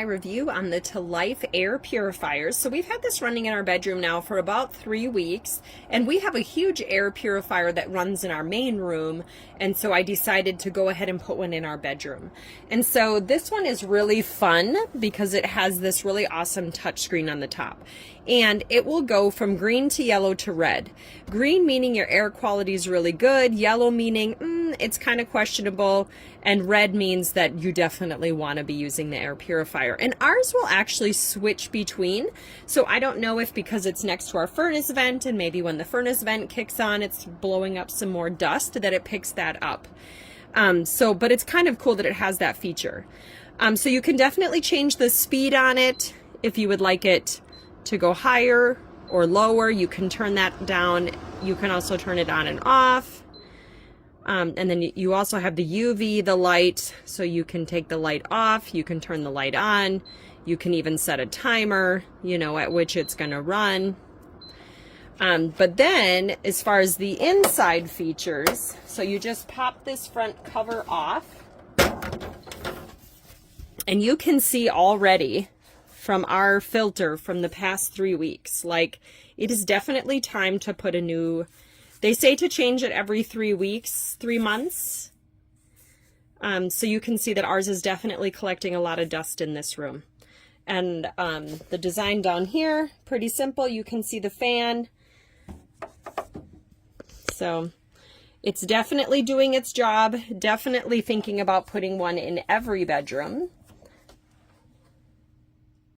Review on the To Life Air Purifiers. So we've had this running in our bedroom now for about 3 weeks, and we have a huge air purifier that runs in our main room, and so I decided to go ahead and put one in our bedroom. And so this one is really fun because it has this really awesome touchscreen on the top, and it will go from green to yellow to red. Green meaning your air quality is really good, yellow meaning it's kind of questionable, and red means that you definitely want to be using the air purifier. And ours will actually switch between, so I don't know if because it's next to our furnace vent and maybe when the furnace vent kicks on it's blowing up some more dust that it picks that up. But it's kind of cool that it has that feature. So you can definitely change the speed on it if you would like it to go higher or lower. You can turn that down. You can also turn it on and off. And then you also have the UV, the light, so you can take the light off, you can turn the light on, you can even set a timer, at which it's going to run. But then, as far as the inside features, so you just pop this front cover off, and you can see already from our filter from the past 3 weeks, like, it is definitely time to put a new. They say to change it every 3 weeks, 3 months. So you can see that ours is definitely collecting a lot of dust in this room. And the design down here, pretty simple. You can see the fan. So it's definitely doing its job. Definitely thinking about putting one in every bedroom.